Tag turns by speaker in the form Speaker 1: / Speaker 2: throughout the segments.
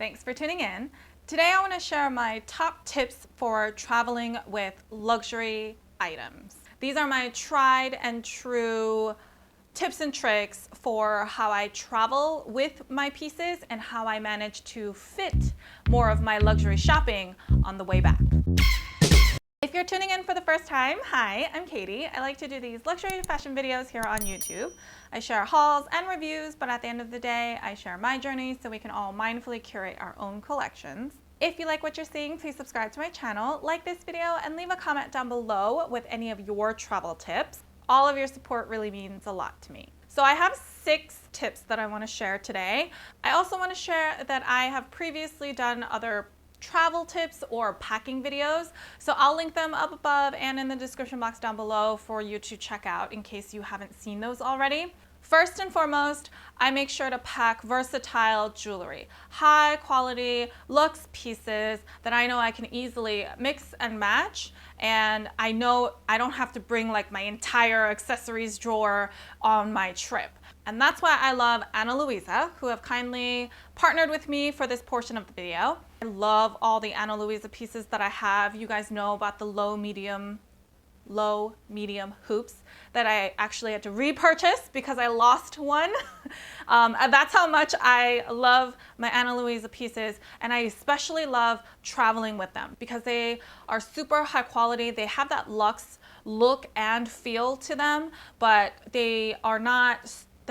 Speaker 1: Thanks for tuning in. Today I want to share my top tips for traveling with luxury items. These are my tried and true tips and tricks for how I travel with my pieces and how I manage to fit more of my luxury shopping on the way back. If you're tuning in for the first time, hi, I'm Katie. I like to do these luxury fashion videos here on YouTube. I share hauls and reviews, but at the end of the day, I share my journey so we can all mindfully curate our own collections. If you like what you're seeing, please subscribe to my channel, like this video, and leave a comment down below with any of your travel tips. All of your support really means a lot to me. So I have 6 tips that I want to share today. I also want to share that I have previously done other travel tips or packing videos, so I'll link them up above and in the description box down below for you to check out in case you haven't seen those already. First and foremost, I make sure to pack versatile jewelry, high quality luxe pieces that I know I can easily mix and match, and I know I don't have to bring like my entire accessories drawer on my trip. And that's why I love Ana Luisa, who have kindly partnered with me for this portion of the video. I love all the Ana Luisa pieces that I have. You guys know about the low medium hoops that I actually had to repurchase because I lost one. That's how much I love my Ana Luisa pieces, and I especially love traveling with them because they are super high quality. They have that luxe look and feel to them, but they're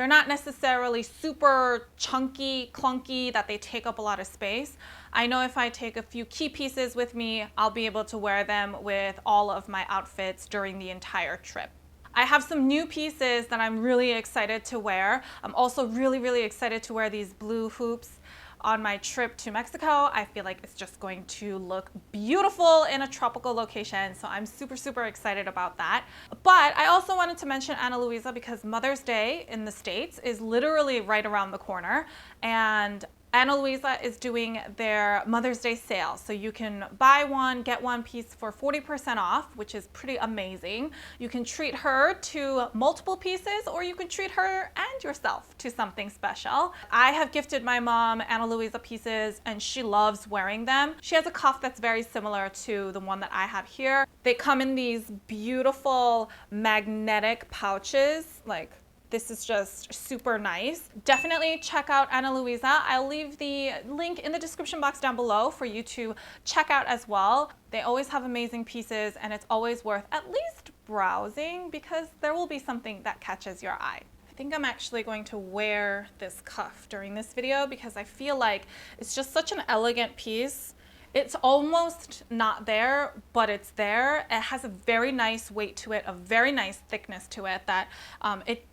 Speaker 1: not necessarily super chunky, clunky, that they take up a lot of space. I know if I take a few key pieces with me, I'll be able to wear them with all of my outfits during the entire trip. I have some new pieces that I'm really excited to wear. I'm also really excited to wear these blue hoops on my trip to Mexico. I feel like it's just going to look beautiful in a tropical location, so I'm super excited about that. But I also wanted to mention Ana Luisa because Mother's Day in the States is literally right around the corner, and Ana Luisa is doing their Mother's Day sale. So you can buy one, get one piece for 40% off, which is pretty amazing. You can treat her to multiple pieces, or you can treat her and yourself to something special. I have gifted my mom Ana Luisa pieces and she loves wearing them. She has a cuff that's very similar to the one that I have here. They come in these beautiful magnetic pouches, like this is just super nice. Definitely check out Ana Luisa. I'll leave the link in the description box down below for you to check out as well. They always have amazing pieces, and it's always worth at least browsing because there will be something that catches your eye. I think I'm actually going to wear this cuff during this video because I feel like it's just such an elegant piece. It's almost not there, but it's there. It has a very nice weight to it, a very nice thickness to it that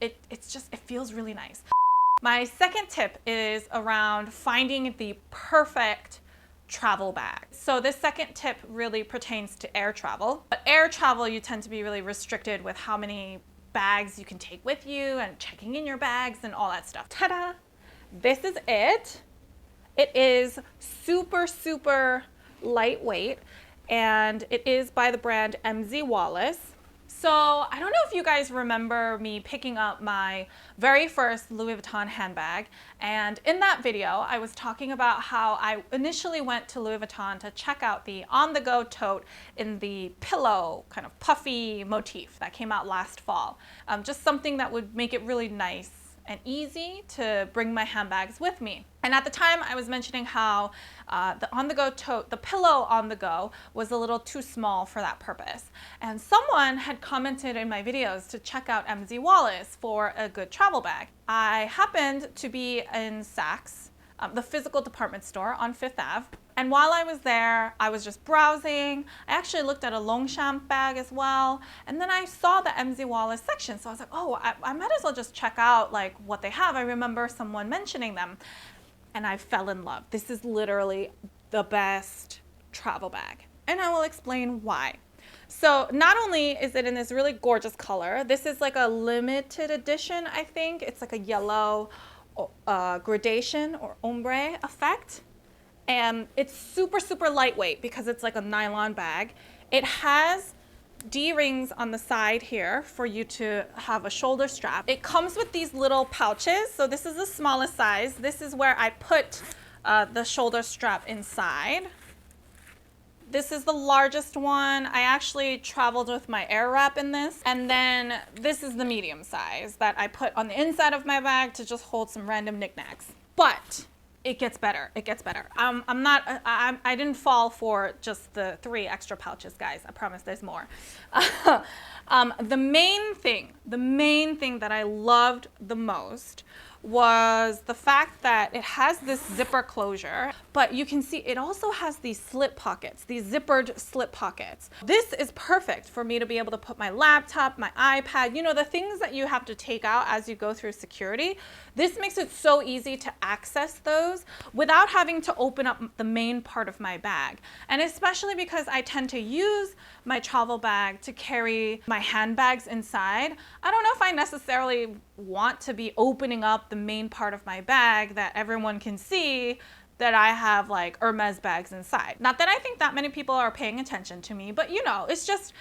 Speaker 1: it feels really nice. My second tip is around finding the perfect travel bag. So this second tip really pertains to air travel. But air travel, you tend to be really restricted with how many bags you can take with you and checking in your bags and all that stuff. Ta-da! This is it. It is super lightweight, and it is by the brand MZ Wallace. So I don't know if you guys remember me picking up my very first Louis Vuitton handbag, and in that video I was talking about how I initially went to Louis Vuitton to check out the on-the-go tote in the pillow kind of puffy motif that came out last fall. Just something that would make it really nice and easy to bring my handbags with me. And at the time I was mentioning how the on-the-go tote, the pillow on the go, was a little too small for that purpose. And someone had commented in my videos to check out MZ Wallace for a good travel bag. I happened to be in Saks, the physical department store on 5th Ave. And while I was there, I was just browsing. I actually looked at a Longchamp bag as well. And then I saw the MZ Wallace section. So I was like, oh, I might as well just check out like what they have. I remember someone mentioning them and I fell in love. This is literally the best travel bag. And I will explain why. So not only is it in this really gorgeous color, this is like a limited edition, I think. It's like a yellow gradation or ombre effect. And it's super lightweight because it's like a nylon bag. It has D-rings on the side here for you to have a shoulder strap. It comes with these little pouches. So this is the smallest size. This is where I put the shoulder strap inside. This is the largest one. I actually traveled with my air wrap in this. And then this is the medium size that I put on the inside of my bag to just hold some random knickknacks. But it gets better. It gets better. I didn't fall for just the 3 extra pouches, guys. I promise there's more. The main thing that I loved the most was the fact that it has this zipper closure, but you can see it also has these slip pockets, these zippered slip pockets. This is perfect for me to be able to put my laptop, my iPad, you know, the things that you have to take out as you go through security. This makes it so easy to access those without having to open up the main part of my bag. And especially because I tend to use my travel bag to carry my handbags inside, I don't know if I necessarily want to be opening up the main part of my bag that everyone can see that I have like Hermes bags inside. Not that I think that many people are paying attention to me, but you know, it's just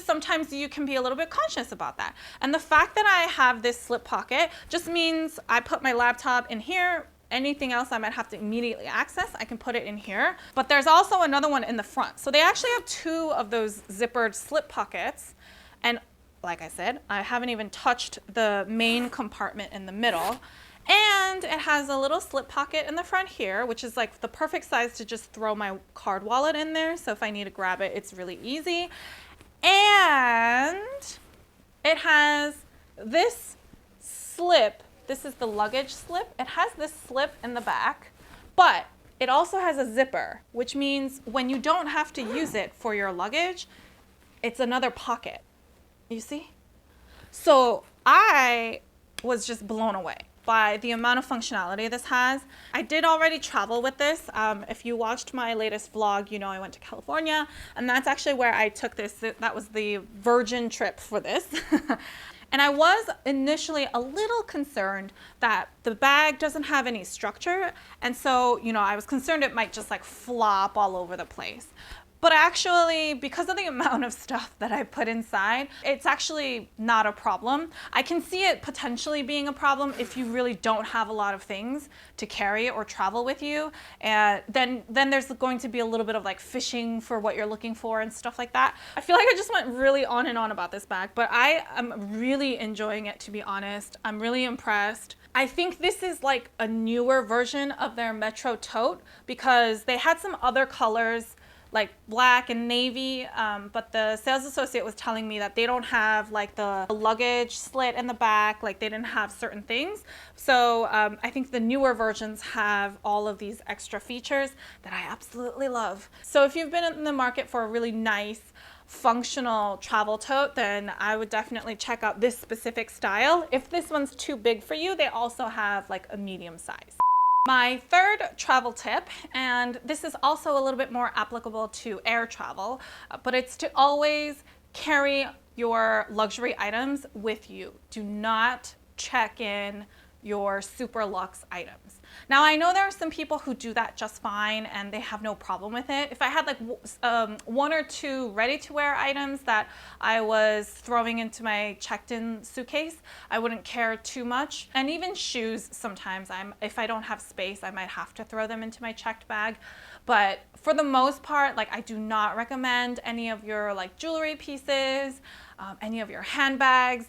Speaker 1: sometimes you can be a little bit conscious about that. And the fact that I have this slip pocket just means I put my laptop in here. Anything else I might have to immediately access, I can put it in here. But there's also another one in the front. So they actually have 2 of those zippered slip pockets. And like I said, I haven't even touched the main compartment in the middle. And it has a little slip pocket in the front here, which is like the perfect size to just throw my card wallet in there. So if I need to grab it, it's really easy. And it has this slip. This is the luggage slip. It has this slip in the back, but it also has a zipper, which means when you don't have to use it for your luggage, it's another pocket. You see? So I was just blown away by the amount of functionality this has. I did already travel with this. If you watched my latest vlog, you know I went to California, and that's actually where I took this. That was the virgin trip for this. And I was initially a little concerned that the bag doesn't have any structure. And so, you know, I was concerned it might just like flop all over the place. But actually, because of the amount of stuff that I put inside, it's actually not a problem. I can see it potentially being a problem if you really don't have a lot of things to carry or travel with you. And then there's going to be a little bit of like fishing for what you're looking for and stuff like that. I feel like I just went really on and on about this bag, but I am really enjoying it, to be honest. I'm really impressed. I think this is like a newer version of their Metro tote because they had some other colors like black and navy, but the sales associate was telling me that they don't have like the luggage slit in the back, like they didn't have certain things. So I think the newer versions have all of these extra features that I absolutely love. So if you've been in the market for a really nice, functional travel tote, then I would definitely check out this specific style. If this one's too big for you, they also have like a medium size. My third travel tip, and this is also a little bit more applicable to air travel, but it's to always carry your luxury items with you. Do not check in your super luxe items. Now, I know there are some people who do that just fine and they have no problem with it. If I had like 1 or 2 ready-to-wear items that I was throwing into my checked-in suitcase, I wouldn't care too much. And even shoes, sometimes if I don't have space, I might have to throw them into my checked bag. But for the most part, like I do not recommend any of your like jewelry pieces, any of your handbags,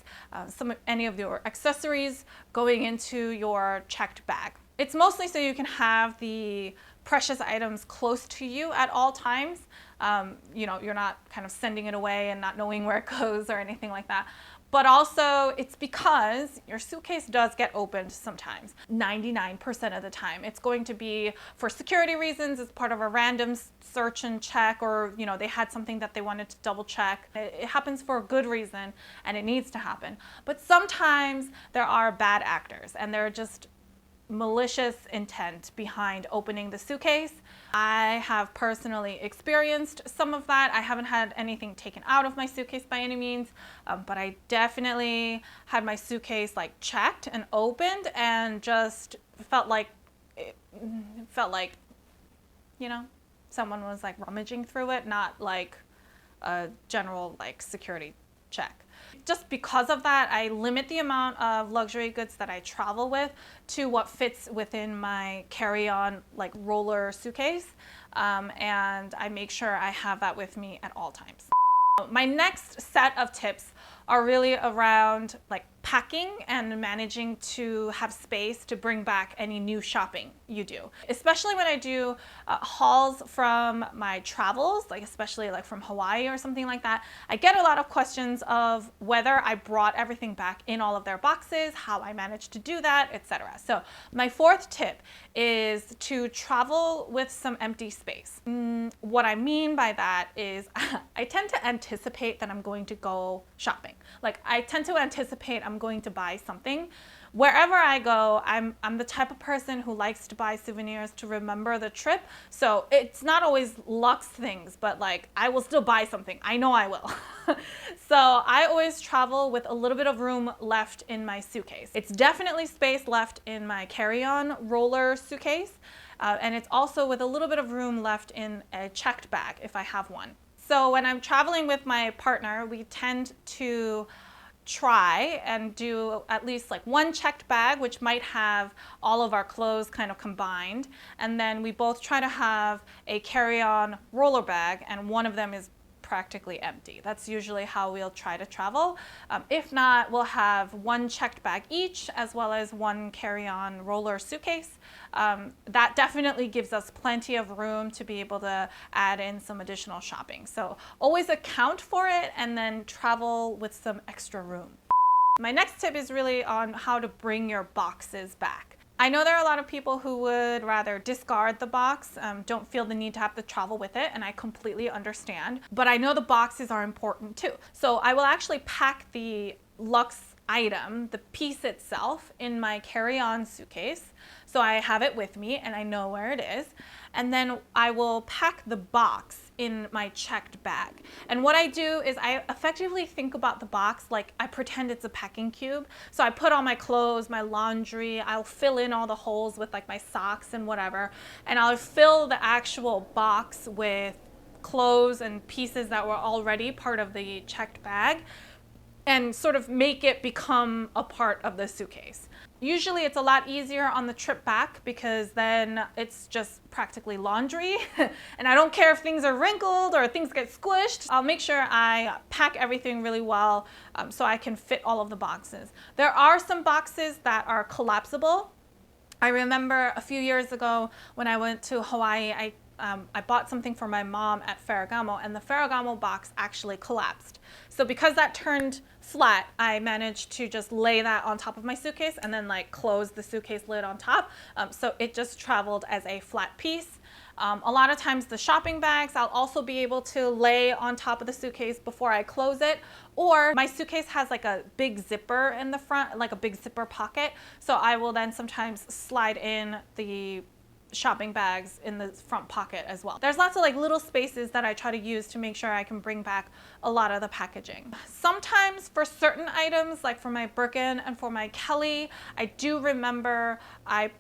Speaker 1: any of your accessories going into your checked bag. It's mostly so you can have the precious items close to you at all times. You know, you're not kind of sending it away and not knowing where it goes or anything like that. But also it's because your suitcase does get opened sometimes. 99% of the time. It's going to be for security reasons. It's part of a random search and check, or you know, they had something that they wanted to double check. It happens for a good reason and it needs to happen. But sometimes there are bad actors and they're just malicious intent behind opening the suitcase. I have personally experienced some of that. I haven't had anything taken out of my suitcase by any means, but I definitely had my suitcase like checked and opened and just felt like you know, someone was like rummaging through it, not like a general like security check. just because of that, I limit the amount of luxury goods that I travel with to what fits within my carry-on like roller suitcase. And I make sure I have that with me at all times. My next set of tips are really around like packing and managing to have space to bring back any new shopping you do. Especially when I do hauls from my travels, like especially like from Hawaii or something like that, I get a lot of questions of whether I brought everything back in all of their boxes, how I managed to do that, etc. So my fourth tip is to travel with some empty space. What I mean by that is I tend to anticipate that I'm going to go shopping. Like I tend to anticipate I'm going to buy something. Wherever I go, I'm the type of person who likes to buy souvenirs to remember the trip. So it's not always luxe things, but like I will still buy something. I know I will. So I always travel with a little bit of room left in my suitcase. It's definitely space left in my carry-on roller suitcase. And it's also with a little bit of room left in a checked bag if I have one. So when I'm traveling with my partner, we tend to try and do at least like one checked bag, which might have all of our clothes kind of combined. And then we both try to have a carry-on roller bag, and one of them is practically empty. That's usually how we'll try to travel. If not, we'll have one checked bag each, as well as one carry-on roller suitcase. That definitely gives us plenty of room to be able to add in some additional shopping. So always account for it and then travel with some extra room. My next tip is really on how to bring your boxes back. I know there are a lot of people who would rather discard the box, don't feel the need to have to travel with it, and I completely understand. But I know the boxes are important too. So I will actually pack the luxe item, the piece itself, in my carry-on suitcase. So I have it with me and I know where it is. And then I will pack the box in my checked bag. And what I do is I effectively think about the box like I pretend it's a packing cube. So I put all my clothes, my laundry, I'll fill in all the holes with like my socks and whatever. And I'll fill the actual box with clothes and pieces that were already part of the checked bag, and sort of make it become a part of the suitcase. Usually it's a lot easier on the trip back because then it's just practically laundry and I don't care if things are wrinkled or things get squished. I'll make sure I pack everything really well so I can fit all of the boxes. There are some boxes that are collapsible. I remember a few years ago when I went to Hawaii, I bought something for my mom at Ferragamo, and the Ferragamo box actually collapsed. So because that turned flat, I managed to just lay that on top of my suitcase and then like close the suitcase lid on top. So it just traveled as a flat piece. A lot of times the shopping bags, I'll also be able to lay on top of the suitcase before I close it. Or my suitcase has like a big zipper in the front, like a big zipper pocket. So I will then sometimes slide in the shopping bags in the front pocket as well. There's lots of like little spaces that I try to use to make sure I can bring back a lot of the packaging. Sometimes for certain items, like for my Birkin and for my Kelly, I do remember I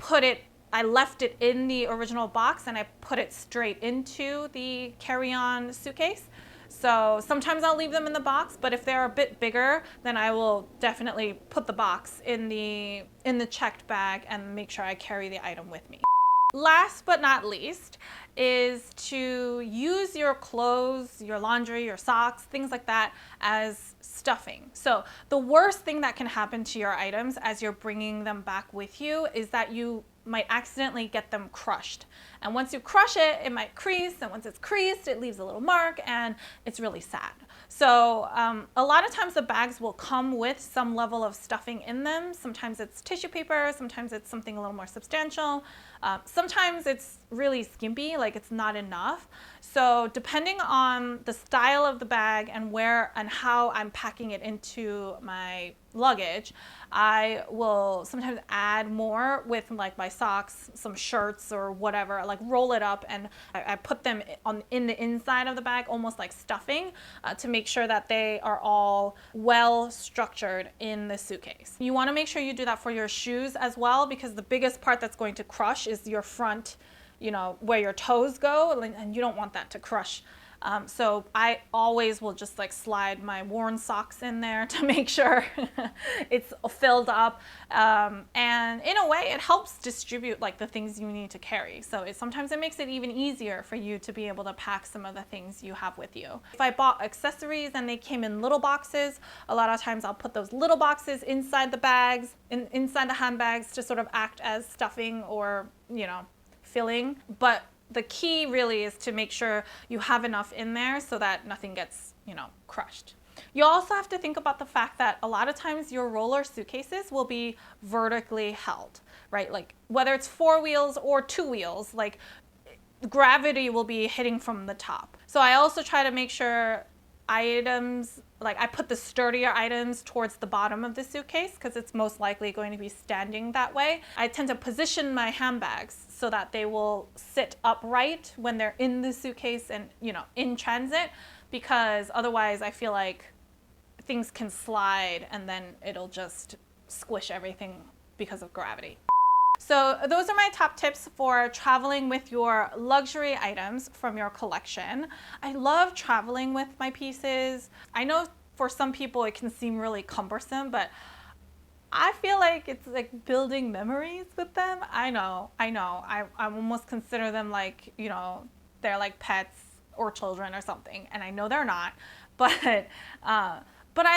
Speaker 1: left it in the original box and I put it straight into the carry-on suitcase. So sometimes I'll leave them in the box, but if they're a bit bigger, then I will definitely put the box in the checked bag and make sure I carry the item with me. Last but not least is to use your clothes, your laundry, your socks, things like that as stuffing. So the worst thing that can happen to your items as you're bringing them back with you is that you might accidentally get them crushed. And once you crush it, it might crease, and once it's creased, it leaves a little mark, and it's really sad. So a lot of times the bags will come with some level of stuffing in them. Sometimes it's tissue paper, sometimes it's something a little more substantial. Sometimes it's really skimpy, like it's not enough. So depending on the style of the bag and where and how I'm packing it into my luggage, I will sometimes add more with like my socks, some shirts or whatever, like roll it up, and I put them in the inside of the bag, almost like stuffing, to make sure that they are all well structured in the suitcase. You want to make sure you do that for your shoes as well, because the biggest part that's going to crush is your front, you know, where your toes go, and you don't want that to crush So I always will just like slide my worn socks in there to make sure it's filled up. And in a way, it helps distribute like the things you need to carry. So sometimes it makes it even easier for you to be able to pack some of the things you have with you. If I bought accessories and they came in little boxes, a lot of times I'll put those little boxes inside the bags, inside the handbags to sort of act as stuffing or, filling. But the key really is to make sure you have enough in there so that nothing gets, crushed. You also have to think about the fact that a lot of times your roller suitcases will be vertically held, right? Like whether it's 4 wheels or 2 wheels, like gravity will be hitting from the top. So I also try to make sure items, like I put the sturdier items towards the bottom of the suitcase because it's most likely going to be standing that way. I tend to position my handbags so that they will sit upright when they're in the suitcase and, in transit, because otherwise I feel like things can slide and then it'll just squish everything because of gravity. So those are my top tips for traveling with your luxury items from your collection. I love traveling with my pieces. I know for some people it can seem really cumbersome, but I feel like it's like building memories with them. I know. I almost consider them like, they're like pets or children or something. And I know they're not, but I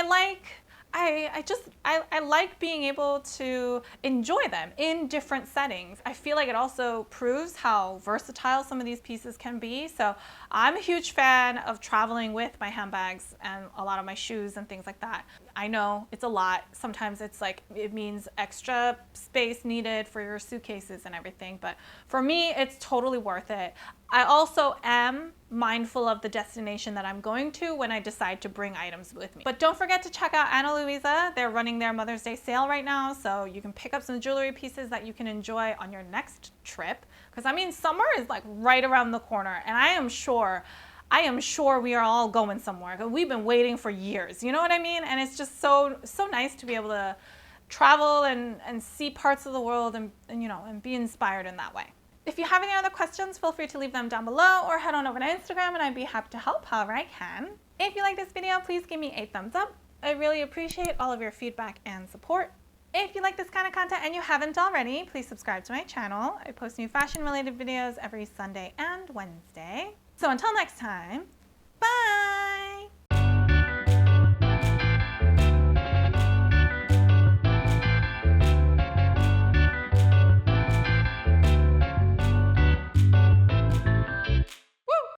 Speaker 1: like being able to enjoy them in different settings. I feel like it also proves how versatile some of these pieces can be. So I'm a huge fan of traveling with my handbags and a lot of my shoes and things like that. I know it's a lot. Sometimes it's like, it means extra space needed for your suitcases and everything. But for me, it's totally worth it. I also am mindful of the destination that I'm going to when I decide to bring items with me. But don't forget to check out Ana Luisa. They're running their Mother's Day sale right now, so you can pick up some jewelry pieces that you can enjoy on your next trip. Because summer is like right around the corner, and I am sure we are all going somewhere. We've been waiting for years, you know what I mean? And it's just so nice to be able to travel and see parts of the world and be inspired in that way. If you have any other questions, feel free to leave them down below or head on over to Instagram and I'd be happy to help however I can. If you like this video, please give me a thumbs up. I really appreciate all of your feedback and support. If you like this kind of content and you haven't already, please subscribe to my channel. I post new fashion related videos every Sunday and Wednesday. So until next time, bye!